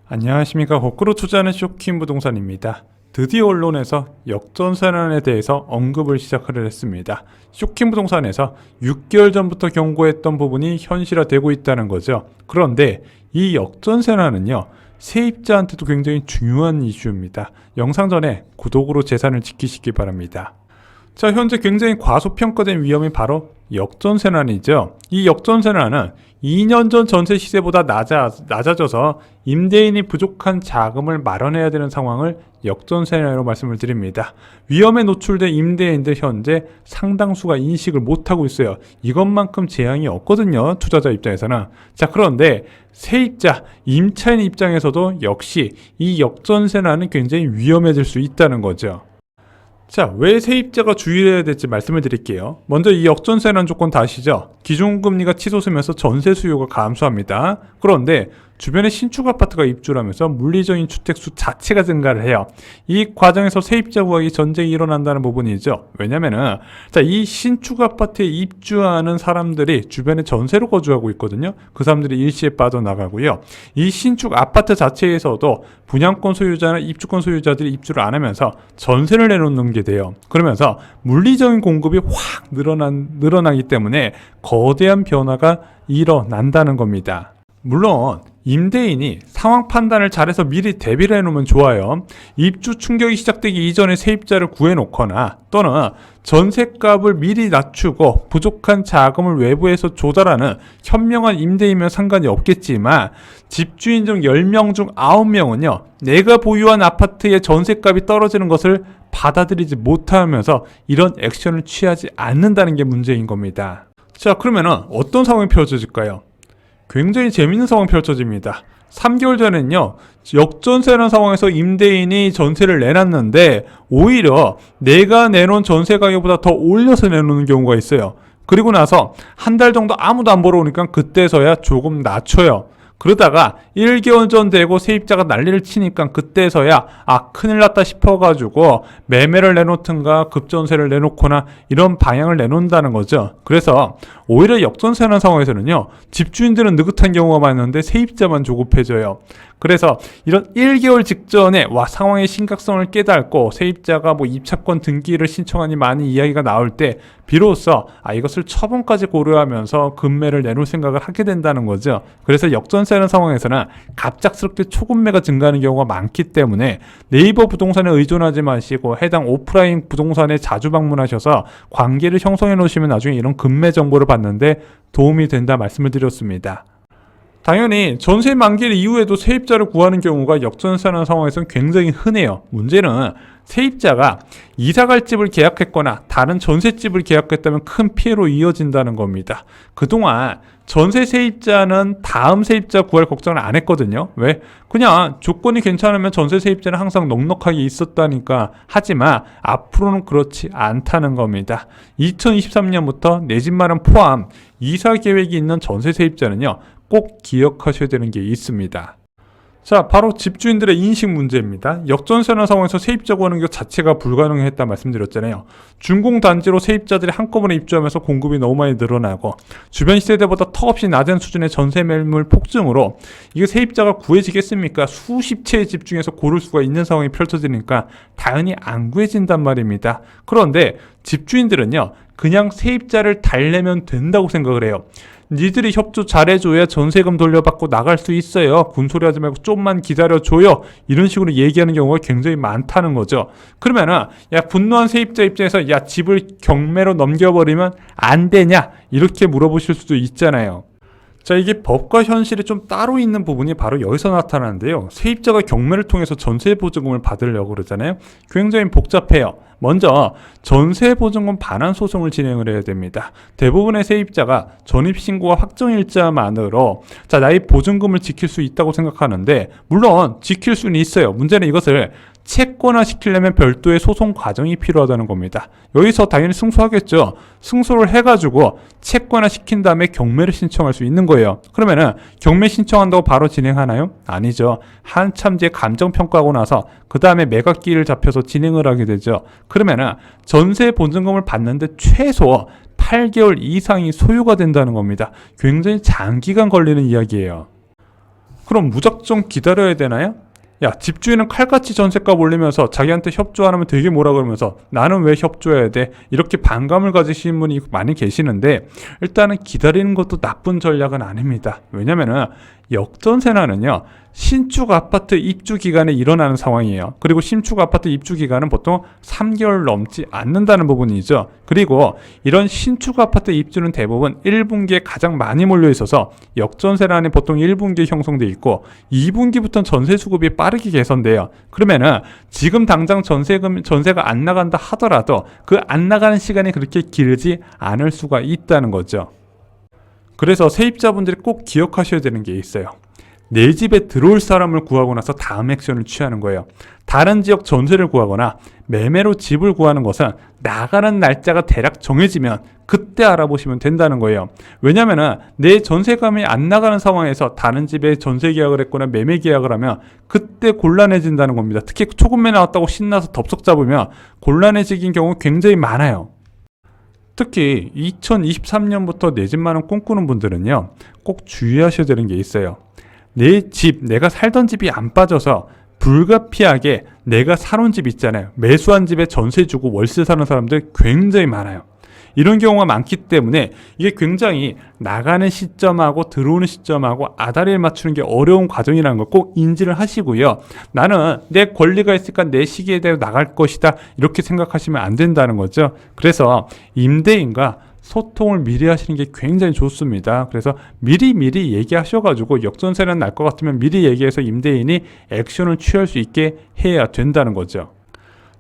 안녕하십니까. 거꾸로 투자하는 쇼킹 부동산입니다. 드디어 언론에서 역전세난에 대해서 언급을 시작을 했습니다. 쇼킹 부동산에서 6개월 전부터 경고했던 부분이 현실화되고 있다는 거죠. 그런데 이 역전세난은요, 세입자한테도 굉장히 중요한 이슈입니다. 영상 전에 구독으로 재산을 지키시기 바랍니다. 자, 현재 굉장히 과소평가된 위험이 바로 역전세난이죠. 이 역전세난은 2년 전 전세 시세보다 낮아져서 임대인이 부족한 자금을 마련해야 되는 상황을 역전세난으로 말씀을 드립니다. 위험에 노출된 임대인들 현재 상당수가 인식을 못하고 있어요. 이것만큼 재앙이 없거든요, 투자자 입장에서는. 자, 그런데 세입자, 임차인 입장에서도 역시 이 역전세난은 굉장히 위험해질 수 있다는 거죠. 자, 왜 세입자가 주의를 해야 될지 말씀을 드릴게요. 먼저 이 역전세난 조건 다 아시죠? 기준금리가 치솟으면서 전세 수요가 감소합니다. 그런데 주변에 신축 아파트가 입주를 하면서 물리적인 주택수 자체가 증가를 해요. 이 과정에서 세입자 구하기 전쟁이 일어난다는 부분이죠. 왜냐면은 이 신축 아파트에 입주하는 사람들이 주변에 전세로 거주하고 있거든요. 그 사람들이 일시에 빠져나가고요. 이 신축 아파트 자체에서도 분양권 소유자나 입주권 소유자들이 입주를 안 하면서 전세를 내놓는 게 돼요. 그러면서 물리적인 공급이 확 늘어나기 때문에 거대한 변화가 일어난다는 겁니다. 물론 임대인이 상황 판단을 잘해서 미리 대비를 해놓으면 좋아요. 입주 충격이 시작되기 이전에 세입자를 구해놓거나 또는 전셋값을 미리 낮추고 부족한 자금을 외부에서 조달하는 현명한 임대인이면 상관이 없겠지만 집주인 중 10명 중 9명은요, 내가 보유한 아파트의 전셋값이 떨어지는 것을 받아들이지 못하면서 이런 액션을 취하지 않는다는 게 문제인 겁니다. 자, 그러면은 어떤 상황이 펼쳐질까요? 굉장히 재밌는 상황이 펼쳐집니다. 3개월 전엔요, 역전세라는 상황에서 임대인이 전세를 내놨는데 오히려 내가 내놓은 전세 가격보다 더 올려서 내놓는 경우가 있어요. 그리고 나서 한 달 정도 아무도 안 보러 오니까 그때서야 조금 낮춰요. 그러다가 1개월 전 되고 세입자가 난리를 치니까 그때서야 큰일 났다 싶어가지고 매매를 내놓든가 급전세를 내놓거나 이런 방향을 내놓는다는 거죠. 그래서 오히려 역전세라는 상황에서는요, 집주인들은 느긋한 경우가 많은데 세입자만 조급해져요. 그래서 이런 1개월 직전에 상황의 심각성을 깨닫고 세입자가 입차권 등기를 신청하니 많은 이야기가 나올 때 비로소 이것을 처분까지 고려하면서 급매를 내놓을 생각을 하게 된다는 거죠. 그래서 역전세라는 상황에서는 갑작스럽게 초급매가 증가하는 경우가 많기 때문에 네이버 부동산에 의존하지 마시고 해당 오프라인 부동산에 자주 방문하셔서 관계를 형성해 놓으시면 나중에 이런 급매 정보를 받는데 도움이 된다 말씀을 드렸습니다. 당연히 전세 만기 이후에도 세입자를 구하는 경우가 역전세라는 상황에서는 굉장히 흔해요. 문제는 세입자가 이사갈 집을 계약했거나 다른 전셋집을 계약했다면 큰 피해로 이어진다는 겁니다. 그동안 전세 세입자는 다음 세입자 구할 걱정을 안 했거든요. 왜? 그냥 조건이 괜찮으면 전세 세입자는 항상 넉넉하게 있었다니까. 하지만 앞으로는 그렇지 않다는 겁니다. 2023년부터 내 집 마련 포함 이사 계획이 있는 전세 세입자는요, 꼭 기억하셔야 되는 게 있습니다. 자, 바로 집주인들의 인식 문제입니다. 역전세라는 상황에서 세입자 구하는 것 자체가 불가능했다 말씀드렸잖아요. 준공단지로 세입자들이 한꺼번에 입주하면서 공급이 너무 많이 늘어나고 주변 시세대보다 턱없이 낮은 수준의 전세 매물 폭증으로 이게 세입자가 구해지겠습니까? 수십 채의 집 중에서 고를 수가 있는 상황이 펼쳐지니까 당연히 안 구해진단 말입니다. 그런데 집주인들은요, 그냥 세입자를 달래면 된다고 생각을 해요. 니들이 협조 잘해줘야 전세금 돌려받고 나갈 수 있어요. 군소리 하지 말고 좀만 기다려줘요. 이런 식으로 얘기하는 경우가 굉장히 많다는 거죠. 그러면은 분노한 세입자 입장에서 집을 경매로 넘겨버리면 안 되냐? 이렇게 물어보실 수도 있잖아요. 자, 이게 법과 현실이 좀 따로 있는 부분이 바로 여기서 나타나는데요. 세입자가 경매를 통해서 전세보증금을 받으려고 그러잖아요. 굉장히 복잡해요. 먼저 전세보증금 반환 소송을 진행을 해야 됩니다. 대부분의 세입자가 전입신고와 확정일자만으로 나의 보증금을 지킬 수 있다고 생각하는데, 물론 지킬 수는 있어요. 문제는 이것을 채권화 시키려면 별도의 소송 과정이 필요하다는 겁니다. 여기서 당연히 승소하겠죠. 승소를 해가지고 채권화 시킨 다음에 경매를 신청할 수 있는 거예요. 그러면은 경매 신청한다고 바로 진행하나요? 아니죠. 한참 뒤에 감정평가하고 나서 그 다음에 매각기를 잡혀서 진행을 하게 되죠. 그러면은 전세 보증금을 받는데 최소 8개월 이상이 소요가 된다는 겁니다. 굉장히 장기간 걸리는 이야기예요. 그럼 무작정 기다려야 되나요? 야, 집주인은 칼같이 전셋값 올리면서 자기한테 협조 안 하면 되게 뭐라 그러면서 나는 왜 협조해야 돼? 이렇게 반감을 가지시는 분이 많이 계시는데, 일단은 기다리는 것도 나쁜 전략은 아닙니다. 왜냐면은 역전세난은요, 신축 아파트 입주 기간에 일어나는 상황이에요. 그리고 신축 아파트 입주 기간은 보통 3개월 넘지 않는다는 부분이죠. 그리고 이런 신축 아파트 입주는 대부분 1분기에 가장 많이 몰려 있어서 역전세난이 보통 1분기에 형성돼 있고 2분기부터는 전세 수급이 빠르게 개선돼요. 그러면은 지금 당장 전세가 안 나간다 하더라도 그 안 나가는 시간이 그렇게 길지 않을 수가 있다는 거죠. 그래서 세입자분들이 꼭 기억하셔야 되는 게 있어요. 내 집에 들어올 사람을 구하고 나서 다음 액션을 취하는 거예요. 다른 지역 전세를 구하거나 매매로 집을 구하는 것은 나가는 날짜가 대략 정해지면 그때 알아보시면 된다는 거예요. 왜냐면은 내 전세감이 안 나가는 상황에서 다른 집에 전세 계약을 했거나 매매 계약을 하면 그때 곤란해진다는 겁니다. 특히 초급매 나왔다고 신나서 덥석 잡으면 곤란해지긴 경우 굉장히 많아요. 특히 2023년부터 내 집만은 꿈꾸는 분들은요, 꼭 주의하셔야 되는 게 있어요. 내 집, 내가 살던 집이 안 빠져서 불가피하게 내가 사놓은 집 있잖아요. 매수한 집에 전세 주고 월세 사는 사람들 굉장히 많아요. 이런 경우가 많기 때문에 이게 굉장히 나가는 시점하고 들어오는 시점하고 아다리를 맞추는 게 어려운 과정이라는 걸 꼭 인지를 하시고요. 나는 내 권리가 있으니까 내 시기에 대해 나갈 것이다, 이렇게 생각하시면 안 된다는 거죠. 그래서 임대인과 소통을 미리 하시는 게 굉장히 좋습니다. 그래서 미리 얘기하셔가지고 역전세는 날 것 같으면 미리 얘기해서 임대인이 액션을 취할 수 있게 해야 된다는 거죠.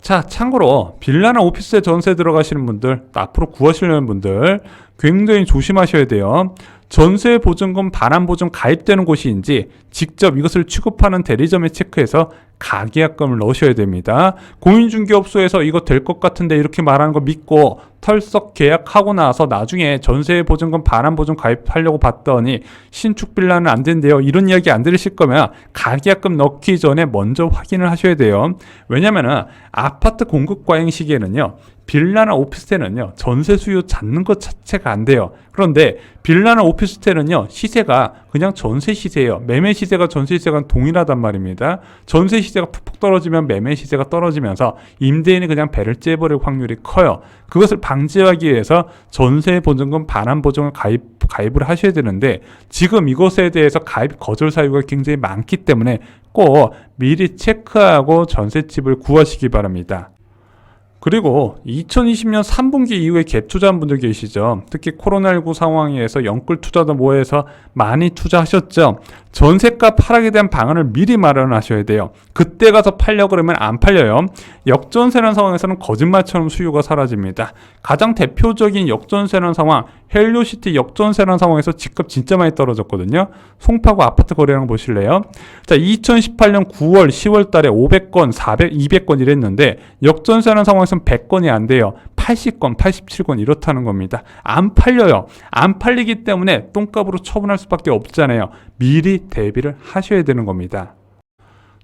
자, 참고로 빌라나 오피스에 전세 들어가시는 분들, 앞으로 구하시려는 분들 굉장히 조심하셔야 돼요. 전세 보증금, 반환 보증 가입되는 곳인지 직접 이것을 취급하는 대리점에 체크해서 가계약금을 넣으셔야 됩니다. 공인중개업소에서 이거 될 것 같은데 이렇게 말하는 거 믿고 털썩 계약하고 나서 나중에 전세 보증금, 반환 보증 가입하려고 봤더니 신축 빌라는 안 된대요, 이런 이야기 안 들으실 거면 가계약금 넣기 전에 먼저 확인을 하셔야 돼요. 왜냐면은 아파트 공급 과잉 시기에는요, 빌라나 오피스텔은요, 전세 수요 잡는 것 자체가 안 돼요. 그런데 빌라나 오피스텔은요, 시세가 그냥 전세 시세예요. 매매 시세가 전세 시세가 동일하단 말입니다. 전세 시세가 푹푹 떨어지면 매매 시세가 떨어지면서 임대인이 그냥 배를 째버릴 확률이 커요. 그것을 방지하기 위해서 전세 보증금, 반환 보증을 가입을 하셔야 되는데, 지금 이것에 대해서 가입 거절 사유가 굉장히 많기 때문에 꼭 미리 체크하고 전세집을 구하시기 바랍니다. 그리고 2020년 3분기 이후에 갭 투자한 분들 계시죠. 특히 코로나19 상황에서 영끌 투자도 뭐해서 많이 투자하셨죠. 전세값 하락에 대한 방안을 미리 마련하셔야 돼요. 그때 가서 팔려고 그러면 안 팔려요. 역전세라는 상황에서는 거짓말처럼 수요가 사라집니다. 가장 대표적인 역전세라는 상황, 헬리오시티 역전세라는 상황에서 집값 진짜 많이 떨어졌거든요. 송파구 아파트 거래량 보실래요? 자, 2018년 9월, 10월 달에 500건, 200건 이랬는데 역전세라는 상황에서는 100건이 안 돼요. 80건, 87건 이렇다는 겁니다. 안 팔려요. 안 팔리기 때문에 똥값으로 처분할 수밖에 없잖아요. 미리 대비를 하셔야 되는 겁니다.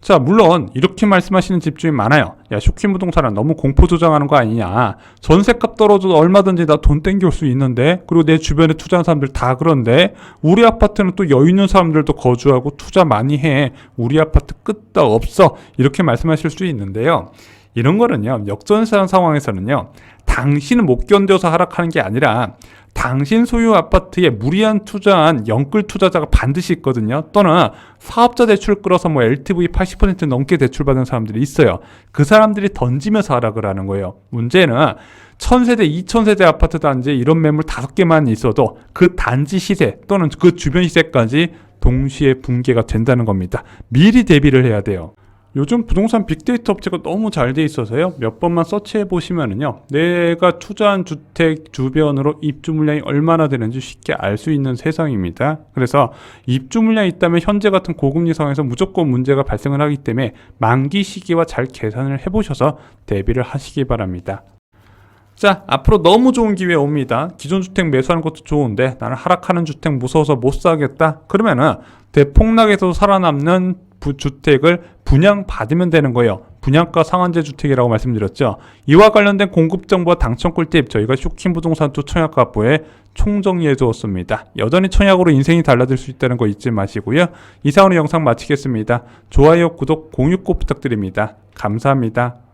자, 물론 이렇게 말씀하시는 집주인 많아요. 야, 쇼킹 부동산은 너무 공포 조장하는 거 아니냐. 전세값 떨어져도 얼마든지 나 돈 땡겨올 수 있는데, 그리고 내 주변에 투자하는 사람들 다 그런데, 우리 아파트는 또 여유 있는 사람들도 거주하고 투자 많이 해. 우리 아파트 끄떡 없어. 이렇게 말씀하실 수 있는데요. 이런 거는요, 역전세 상황에서는요, 당신은 못 견뎌서 하락하는 게 아니라 당신 소유 아파트에 무리한 투자한 영끌 투자자가 반드시 있거든요. 또는 사업자 대출 끌어서 뭐 LTV 80% 넘게 대출받은 사람들이 있어요. 그 사람들이 던지면서 하락을 하는 거예요. 문제는 1000세대, 2000세대 아파트 단지에 이런 매물 5개만 있어도 그 단지 시세 또는 그 주변 시세까지 동시에 붕괴가 된다는 겁니다. 미리 대비를 해야 돼요. 요즘 부동산 빅데이터 업체가 너무 잘 돼 있어서요, 몇 번만 서치해 보시면은요, 내가 투자한 주택 주변으로 입주 물량이 얼마나 되는지 쉽게 알 수 있는 세상입니다. 그래서 입주 물량이 있다면 현재 같은 고금리 상황에서 무조건 문제가 발생을 하기 때문에 만기 시기와 잘 계산을 해보셔서 대비를 하시기 바랍니다. 자, 앞으로 너무 좋은 기회 옵니다. 기존 주택 매수하는 것도 좋은데 나는 하락하는 주택 무서워서 못 사겠다? 그러면은 대폭락에서 살아남는 주택을 분양받으면 되는 거예요. 분양가 상한제 주택이라고 말씀드렸죠. 이와 관련된 공급 정보와 당첨 꿀팁 저희가 쇼킹부동산2 청약가부에 총정리해 두었습니다. 여전히 청약으로 인생이 달라질 수 있다는 거 잊지 마시고요. 이상으로 영상 마치겠습니다. 좋아요, 구독, 공유 꼭 부탁드립니다. 감사합니다.